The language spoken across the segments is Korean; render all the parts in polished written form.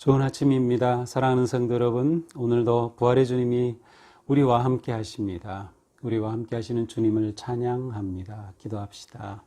좋은 아침입니다. 사랑하는 성도 여러분, 오늘도 부활의 주님이 우리와 함께 하십니다. 우리와 함께 하시는 주님을 찬양합니다. 기도합시다.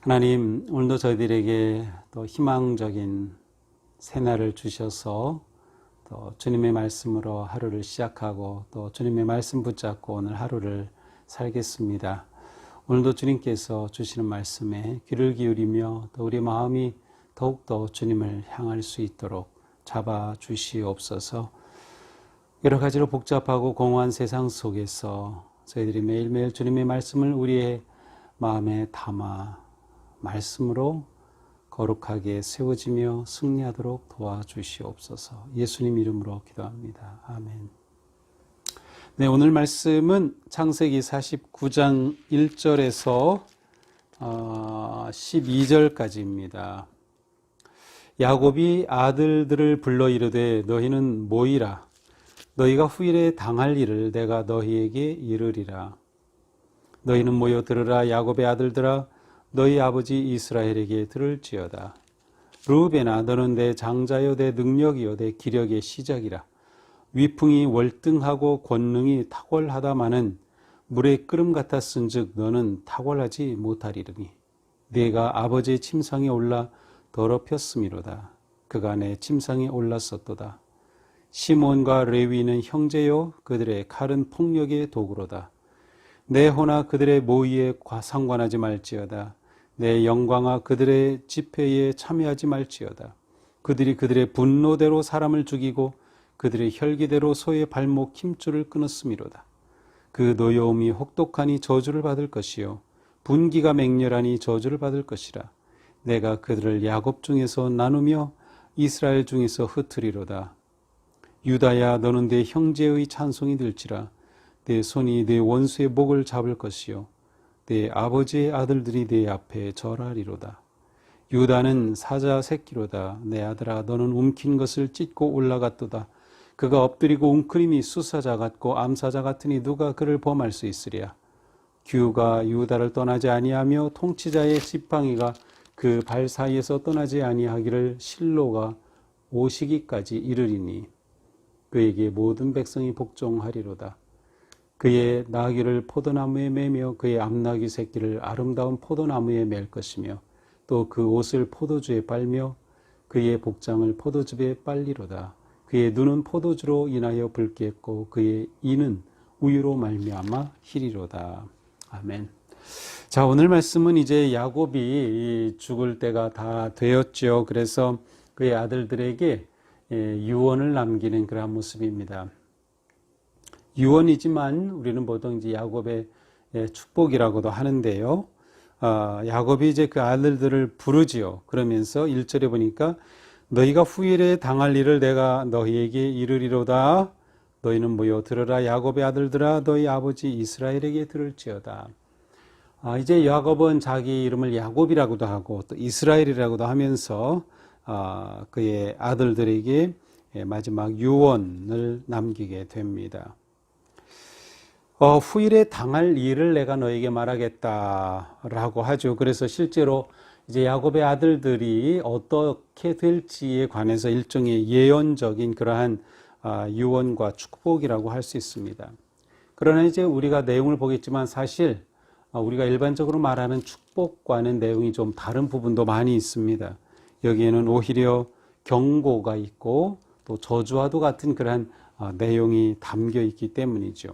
하나님, 오늘도 저희들에게 또 희망적인 새날을 주셔서 또 주님의 말씀으로 하루를 시작하고 또 주님의 말씀 붙잡고 오늘 하루를 살겠습니다. 오늘도 주님께서 주시는 말씀에 귀를 기울이며 또 우리 마음이 더욱더 주님을 향할 수 있도록 잡아주시옵소서. 여러 가지로 복잡하고 공허한 세상 속에서 저희들이 매일매일 주님의 말씀을 우리의 마음에 담아 말씀으로 거룩하게 세워지며 승리하도록 도와주시옵소서. 예수님 이름으로 기도합니다. 아멘. 네, 오늘 말씀은 창세기 49장 1절에서 12절까지입니다. 야곱이 아들들을 불러 이르되 너희는 모이라. 너희가 후일에 당할 일을 내가 너희에게 이르리라. 너희는 모여 들으라. 야곱의 아들들아, 너희 아버지 이스라엘에게 들을지어다. 르우벤아, 너는 내 장자요 내 능력이요 내 기력의 시작이라. 위풍이 월등하고 권능이 탁월하다마는 물의 끓음 같았은즉 너는 탁월하지 못하리니 네가 아버지의 침상에 올라 더럽혔음이로다. 그가 내 침상에 올랐었도다. 시몬과 레위는 형제요 그들의 칼은 폭력의 도구로다. 내 호나 그들의 모의에 상관하지 말지어다. 내 영광아 그들의 집회에 참여하지 말지어다. 그들이 그들의 분노대로 사람을 죽이고 그들의 혈기대로 소의 발목 힘줄을 끊었음이로다. 그 노여움이 혹독하니 저주를 받을 것이요 분기가 맹렬하니 저주를 받을 것이라. 내가 그들을 야곱 중에서 나누며 이스라엘 중에서 흩으리로다. 유다야, 너는 내 형제의 찬송이 될지라. 내 손이 내 원수의 목을 잡을 것이요 내 아버지의 아들들이 내 앞에 절하리로다. 유다는 사자 새끼로다. 내 아들아, 너는 움킨 것을 찢고 올라갔도다. 그가 엎드리고 웅크림이 수사자 같고 암사자 같으니 누가 그를 범할 수 있으랴. 규가 유다를 떠나지 아니하며 통치자의 지팡이가 그 발 사이에서 떠나지 아니하기를 실로가 오시기까지 이르리니 그에게 모든 백성이 복종하리로다. 그의 나귀를 포도나무에 매며 그의 암나귀 새끼를 아름다운 포도나무에 맬 것이며 또 그 옷을 포도주에 빨며 그의 복장을 포도즙에 빨리로다. 그의 눈은 포도주로 인하여 붉겠고 그의 이는 우유로 말미암아 희리로다. 아멘. 자, 오늘 말씀은 이제 야곱이 죽을 때가 다 되었죠. 그래서 그의 아들들에게 유언을 남기는 그러한 모습입니다. 유언이지만 우리는 보통 이제 야곱의 축복이라고도 하는데요. 야곱이 이제 그 아들들을 부르지요. 그러면서 1절에 보니까 너희가 후일에 당할 일을 내가 너희에게 이르리로다. 너희는 모여 들으라. 야곱의 아들들아, 너희 아버지 이스라엘에게 들을지어다. 이제 야곱은 자기 이름을 야곱이라고도 하고 또 이스라엘이라고도 하면서 그의 아들들에게 마지막 유언을 남기게 됩니다. 후일에 당할 일을 내가 너에게 말하겠다라고 하죠. 그래서 실제로 이제 야곱의 아들들이 어떻게 될지에 관해서 일종의 예언적인 그러한 유언과 축복이라고 할 수 있습니다. 그러나 이제 우리가 내용을 보겠지만 사실 우리가 일반적으로 말하는 축복과는 내용이 좀 다른 부분도 많이 있습니다. 여기에는 오히려 경고가 있고 또 저주와도 같은 그러한 내용이 담겨 있기 때문이죠.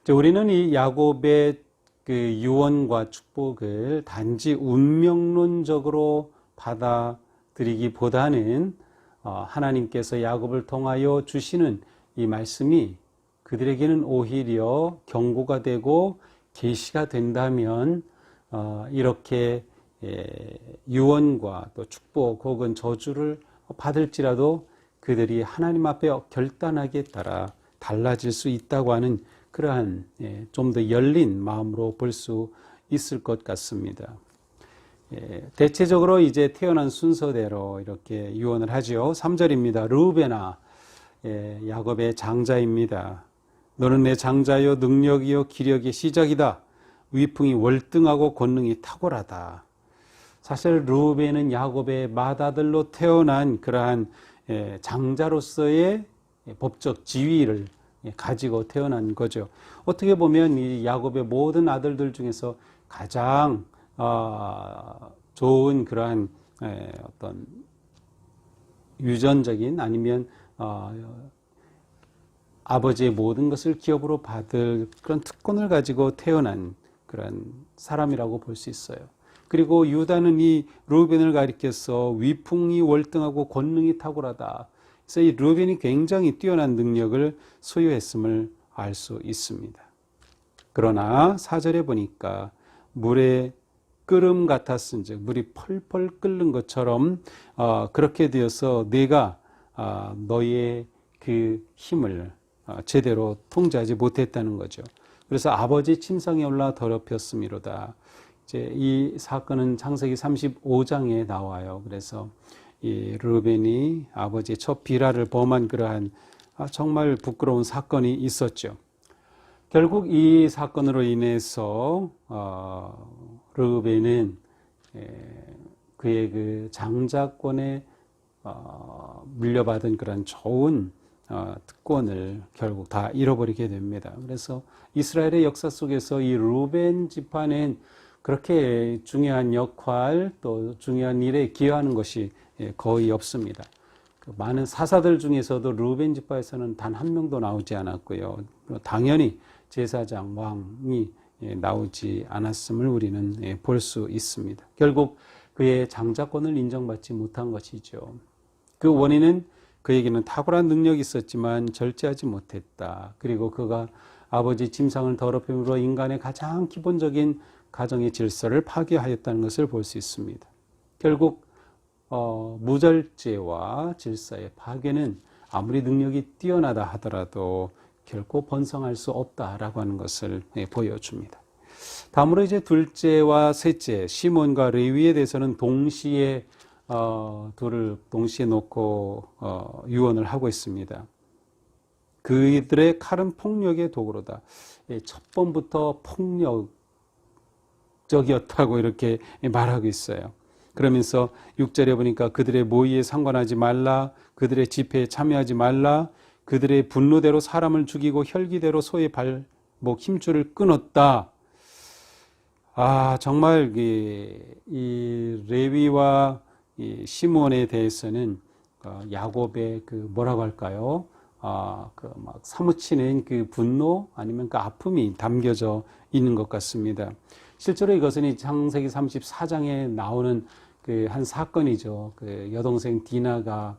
우리는 이 야곱의 그 유언과 축복을 단지 운명론적으로 받아들이기보다는 하나님께서 야곱을 통하여 주시는 이 말씀이 그들에게는 오히려 경고가 되고 계시가 된다면 이렇게 유언과 또 축복 혹은 저주를 받을지라도 그들이 하나님 앞에 결단하기에 따라 달라질 수 있다고 하는 그러한 좀 더 열린 마음으로 볼 수 있을 것 같습니다. 대체적으로 이제 태어난 순서대로 이렇게 유언을 하죠. 3절입니다. 르우벤아, 야곱의 장자입니다. 너는 내 장자요 능력이요 기력의 시작이다. 위풍이 월등하고 권능이 탁월하다. 사실 르우벤은 야곱의 맏아들로 태어난 그러한 장자로서의 법적 지위를 가지고 태어난 거죠. 어떻게 보면 이 야곱의 모든 아들들 중에서 가장 좋은 그러한 어떤 유전적인 아니면 아버지의 모든 것을 기업으로 받을 그런 특권을 가지고 태어난 그런 사람이라고 볼 수 있어요. 그리고 유다는 이 르우벤을 가리켜서 위풍이 월등하고 권능이 탁월하다. 그래서 이 르우벤이 굉장히 뛰어난 능력을 소유했음을 알 수 있습니다. 그러나 4절에 보니까 물에 끓음 같았은즉 물이 펄펄 끓는 것처럼 그렇게 되어서 내가 너의 그 힘을 제대로 통제하지 못했다는 거죠. 그래서 아버지 침상에 올라 더럽혔음이로다. 이제 이 사건은 창세기 35장에 나와요. 그래서 이 르우벤이 아버지의 첫 비라를 범한 그러한 정말 부끄러운 사건이 있었죠. 결국 이 사건으로 인해서 르우벤은 그의 그 장자권에 물려받은 그런 좋은 특권을 결국 다 잃어버리게 됩니다. 그래서 이스라엘의 역사 속에서 이 르우벤 지파는 그렇게 중요한 역할 또 중요한 일에 기여하는 것이 거의 없습니다. 그 많은 사사들 중에서도 르우벤 지파에서는 단 한 명도 나오지 않았고요. 당연히 제사장 왕이 나오지 않았음을 우리는 볼 수 있습니다. 결국 그의 장자권을 인정받지 못한 것이죠. 그 원인은 그에게는 탁월한 능력이 있었지만 절제하지 못했다. 그리고 그가 아버지 침상을 더럽힘으로 인간의 가장 기본적인 가정의 질서를 파괴하였다는 것을 볼 수 있습니다. 결국 무절제와 질서의 파괴는 아무리 능력이 뛰어나다 하더라도 결코 번성할 수 없다라고 하는 것을 보여줍니다. 다음으로 이제 둘째와 셋째 시몬과 레위에 대해서는 동시에 둘을 동시에 놓고 유언을 하고 있습니다. 그들의 칼은 폭력의 도구로다. 첫 번부터 폭력적이었다고 이렇게 말하고 있어요. 그러면서 6절에 보니까 그들의 모의에 상관하지 말라, 그들의 집회에 참여하지 말라, 그들의 분노대로 사람을 죽이고 혈기대로 소의 발목 힘줄을 끊었다. 정말 이 레위와 이 시몬에 대해서는 야곱의 그 뭐라고 할까요? 그 막 사무치는 그 분노 아니면 그 아픔이 담겨져 있는 것 같습니다. 실제로 이것은 이 창세기 34장에 나오는 그 한 사건이죠. 그 여동생 디나가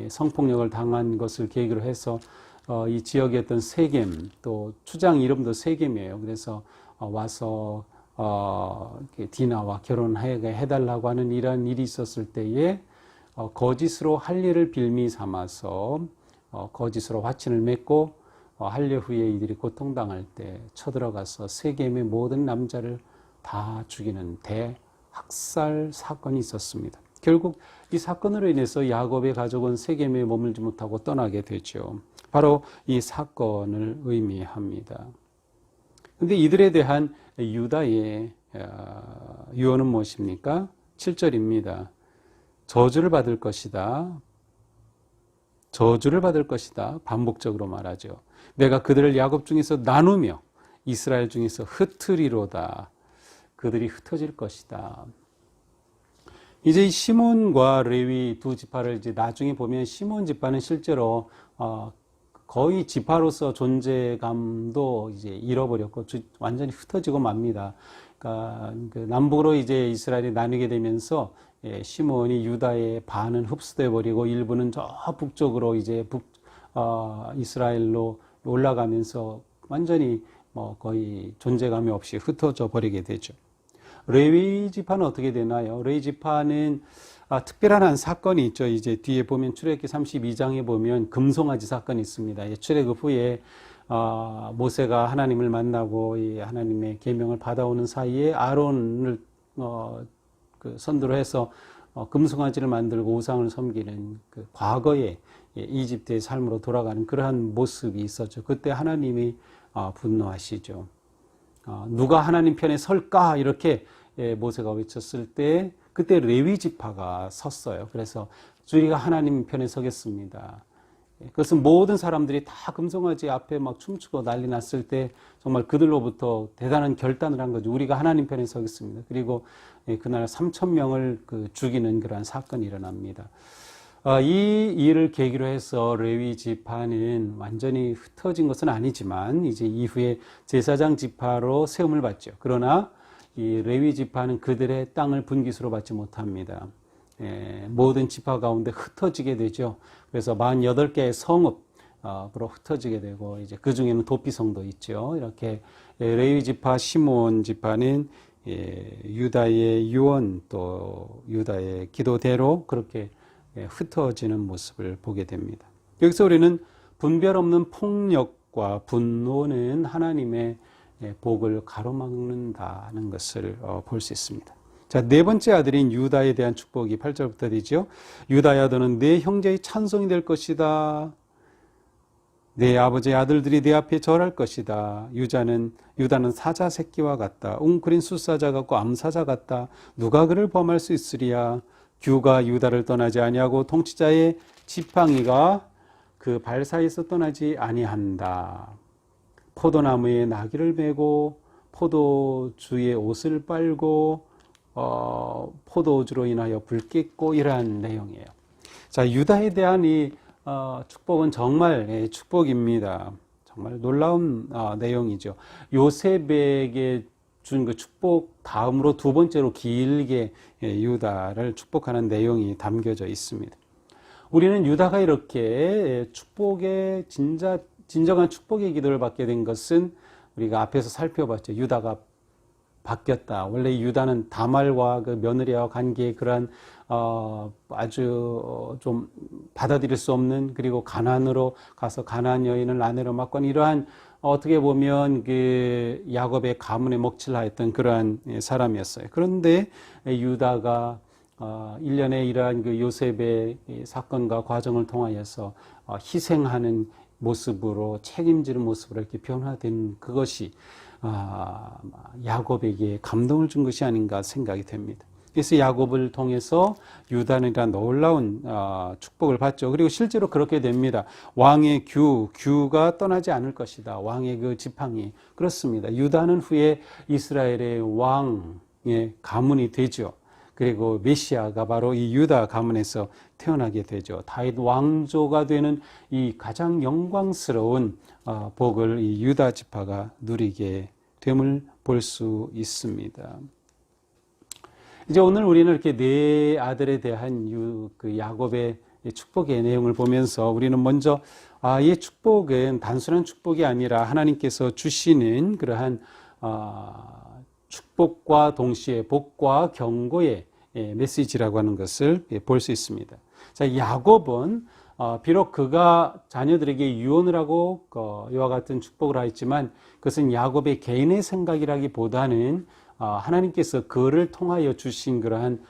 성폭력을 당한 것을 계기로 해서 이 지역에 있던 세겜, 또 추장 이름도 세겜이에요. 그래서 와서 디나와 결혼하게 해달라고 하는 이러한 일이 있었을 때에 거짓으로 할례를 빌미 삼아서 거짓으로 화친을 맺고 할례 후에 이들이 고통당할 때 쳐들어가서 세겜의 모든 남자를 다 죽이는 대학살 사건이 있었습니다. 결국 이 사건으로 인해서 야곱의 가족은 세겜에 머물지 못하고 떠나게 되죠. 바로 이 사건을 의미합니다. 그런데 이들에 대한 유다의 유언은 무엇입니까? 7절입니다. 저주를 받을 것이다. 저주를 받을 것이다. 반복적으로 말하죠. 내가 그들을 야곱 중에서 나누며 이스라엘 중에서 흩으리로다. 그들이 흩어질 것이다. 이제 이 시몬과 레위 두 지파를 이제 나중에 보면 시몬 지파는 실제로 거의 지파로서 존재감도 이제 잃어버렸고 완전히 흩어지고 맙니다. 그러니까 그 남북으로 이제 이스라엘이 나뉘게 되면서 시몬이 유다의 반은 흡수돼 버리고 일부는 저 북쪽으로 이제 이스라엘로 올라가면서 완전히 거의 존재감이 없이 흩어져 버리게 되죠. 레위 지파는 어떻게 되나요? 레위 지파는 특별한 한 사건이 있죠. 이제 뒤에 보면 출애굽기 32장에 보면 금송아지 사건이 있습니다. 출애굽 후에 모세가 하나님을 만나고 이 하나님의 계명을 받아오는 사이에 아론을 선두로 해서 금송아지를 만들고 우상을 섬기는 그 과거의 이집트의 삶으로 돌아가는 그러한 모습이 있었죠. 그때 하나님이 분노하시죠. 누가 하나님 편에 설까 이렇게 모세가 외쳤을 때 그때 레위 지파가 섰어요. 그래서 우리가 하나님 편에 서겠습니다. 그것은 모든 사람들이 다 금송아지 앞에 막 춤추고 난리 났을 때 정말 그들로부터 대단한 결단을 한 거죠. 우리가 하나님 편에 서겠습니다. 그리고 그날 3,000명을 죽이는 그러한 사건이 일어납니다. 이 일을 계기로 해서 레위 지파는 완전히 흩어진 것은 아니지만 이제 이후에 제사장 지파로 세움을 받죠. 그러나 이 레위 지파는 그들의 땅을 분깃으로 받지 못합니다. 모든 지파 가운데 흩어지게 되죠. 그래서 48개의 성읍으로 흩어지게 되고 이제 그 중에는 도피성도 있죠. 이렇게 레위 지파, 시몬 지파는 유다의 유언 또 유다의 기도대로 그렇게 흩어지는 모습을 보게 됩니다. 여기서 우리는 분별 없는 폭력과 분노는 하나님의 복을 가로막는다는 것을 볼 수 있습니다. 자, 네 번째 아들인 유다에 대한 축복이 8절부터 되죠. 유다야 너는 내 형제의 찬송이 될 것이다. 내 아버지의 아들들이 내 앞에 절할 것이다. 유다는 사자 새끼와 같다. 웅크린 숫사자 같고 암사자 같다. 누가 그를 범할 수 있으리야. 규가 유다를 떠나지 아니하고 통치자의 지팡이가 그 발 사이에서 떠나지 아니한다. 포도나무에 나귀를 메고 포도주의 옷을 빨고 포도주로 인하여 불 깼고 이러한 내용이에요. 자, 유다에 대한 이 축복은 정말 축복입니다. 정말 놀라운 내용이죠. 요셉에게 준 그 축복 다음으로 두 번째로 길게 유다를 축복하는 내용이 담겨져 있습니다. 우리는 유다가 이렇게 축복의 진정한 축복의 기도를 받게 된 것은 우리가 앞에서 살펴봤죠. 유다가 바뀌었다. 원래 유다는 다말과 그 며느리와 관계의 그러한 아주 좀 받아들일 수 없는, 그리고 가나안으로 가서 가나안 여인을 아내로 맡고 이러한 어떻게 보면 그 야곱의 가문에 먹칠하였던 그러한 사람이었어요. 그런데 유다가 일련의 이러한 그 요셉의 사건과 과정을 통하여서 희생하는 모습으로, 책임지는 모습으로 이렇게 변화된 그것이 야곱에게 감동을 준 것이 아닌가 생각이 됩니다. 그래서 야곱을 통해서 유다는 놀라운 축복을 받죠. 그리고 실제로 그렇게 됩니다. 왕의 규가 떠나지 않을 것이다. 왕의 그 지팡이. 그렇습니다. 유다는 후에 이스라엘의 왕의 가문이 되죠. 그리고 메시아가 바로 이 유다 가문에서 태어나게 되죠. 다윗 왕조가 되는 이 가장 영광스러운 복을 이 유다 지파가 누리게 됨을 볼 수 있습니다. 이제 오늘 우리는 이렇게 네 아들에 대한 그 야곱의 축복의 내용을 보면서 우리는 먼저 이 축복은 단순한 축복이 아니라 하나님께서 주시는 그러한 축복과 동시에 복과 경고의 메시지라고 하는 것을 볼 수 있습니다. 자, 야곱은 비록 그가 자녀들에게 유언을 하고 이와 같은 축복을 하였지만 그것은 야곱의 개인의 생각이라기보다는 하나님께서 그를 통하여 주신 그러한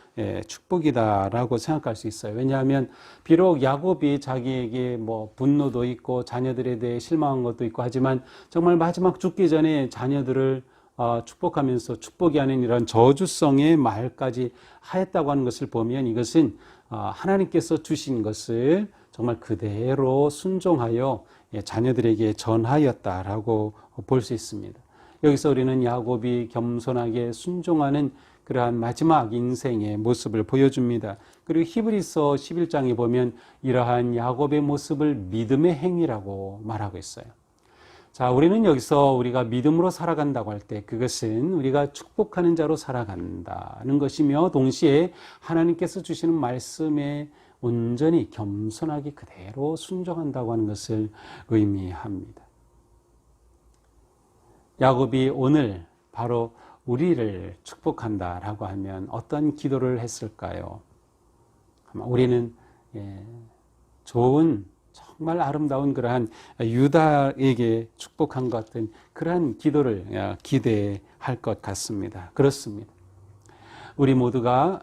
축복이다라고 생각할 수 있어요. 왜냐하면 비록 야곱이 자기에게 뭐 분노도 있고 자녀들에 대해 실망한 것도 있고 하지만 정말 마지막 죽기 전에 자녀들을 축복하면서 축복이 아닌 이런 저주성의 말까지 하였다고 하는 것을 보면 이것은 하나님께서 주신 것을 정말 그대로 순종하여 자녀들에게 전하였다라고 볼 수 있습니다. 여기서 우리는 야곱이 겸손하게 순종하는 그러한 마지막 인생의 모습을 보여줍니다. 그리고 히브리서 11장에 보면 이러한 야곱의 모습을 믿음의 행위라고 말하고 있어요. 자, 우리는 여기서 우리가 믿음으로 살아간다고 할 때 그것은 우리가 축복하는 자로 살아간다는 것이며 동시에 하나님께서 주시는 말씀에 온전히 겸손하게 그대로 순종한다고 하는 것을 의미합니다. 야곱이 오늘 바로 우리를 축복한다라고 하면 어떤 기도를 했을까요? 아마 우리는 좋은 정말 아름다운 그러한 유다에게 축복한 것 같은 그러한 기도를 기대할 것 같습니다. 그렇습니다. 우리 모두가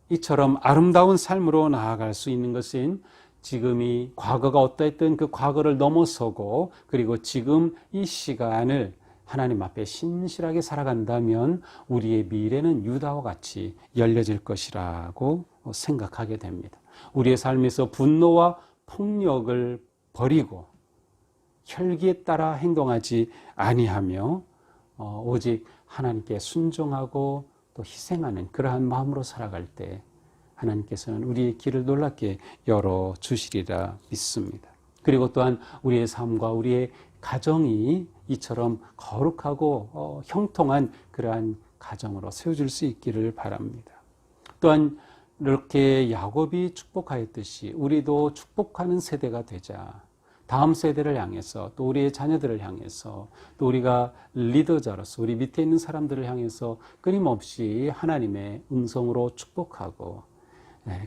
이처럼 아름다운 삶으로 나아갈 수 있는 것은 지금이 과거가 어떠했든 그 과거를 넘어서고 그리고 지금 이 시간을 하나님 앞에 신실하게 살아간다면 우리의 미래는 유다와 같이 열려질 것이라고 생각하게 됩니다. 우리의 삶에서 분노와 폭력을 버리고 혈기에 따라 행동하지 아니하며 오직 하나님께 순종하고 또 희생하는 그러한 마음으로 살아갈 때 하나님께서는 우리의 길을 놀랍게 열어주시리라 믿습니다. 그리고 또한 우리의 삶과 우리의 가정이 이처럼 거룩하고 형통한 그러한 가정으로 세워질 수 있기를 바랍니다. 또한 이렇게 야곱이 축복하였듯이 우리도 축복하는 세대가 되자 다음 세대를 향해서 또 우리의 자녀들을 향해서 또 우리가 리더자로서 우리 밑에 있는 사람들을 향해서 끊임없이 하나님의 음성으로 축복하고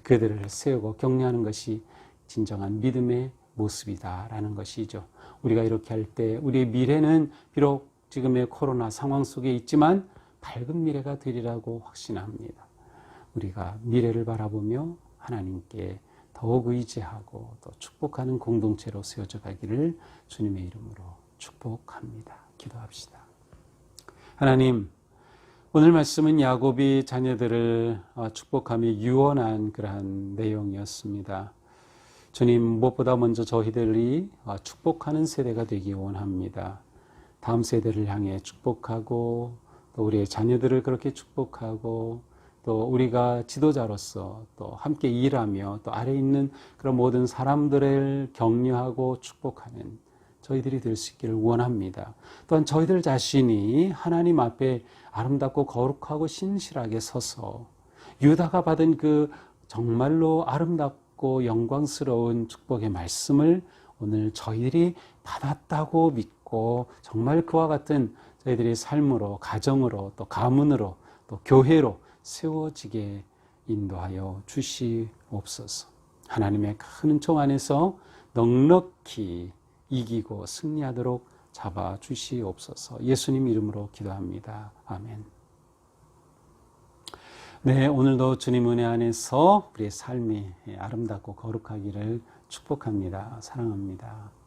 그들을 세우고 격려하는 것이 진정한 믿음의 모습이다라는 것이죠. 우리가 이렇게 할 때 우리의 미래는 비록 지금의 코로나 상황 속에 있지만 밝은 미래가 되리라고 확신합니다. 우리가 미래를 바라보며 하나님께 더욱 의지하고 또 축복하는 공동체로 세워져 가기를 주님의 이름으로 축복합니다. 기도합시다. 하나님, 오늘 말씀은 야곱이 자녀들을 축복하며 유언한 그러한 내용이었습니다. 주님, 무엇보다 먼저 저희들이 축복하는 세대가 되기 원합니다. 다음 세대를 향해 축복하고 또 우리의 자녀들을 그렇게 축복하고 또 우리가 지도자로서 또 함께 일하며 또 아래 있는 그런 모든 사람들을 격려하고 축복하는 저희들이 될 수 있기를 원합니다. 또한 저희들 자신이 하나님 앞에 아름답고 거룩하고 신실하게 서서 유다가 받은 그 정말로 아름답고 영광스러운 축복의 말씀을 오늘 저희들이 받았다고 믿고 정말 그와 같은 저희들의 삶으로 가정으로 또 가문으로 또 교회로 세워지게 인도하여 주시옵소서. 하나님의 큰 은총 안에서 넉넉히 이기고 승리하도록 잡아 주시옵소서. 예수님 이름으로 기도합니다. 아멘. 네, 오늘도 주님 은혜 안에서 우리의 삶이 아름답고 거룩하기를 축복합니다. 사랑합니다.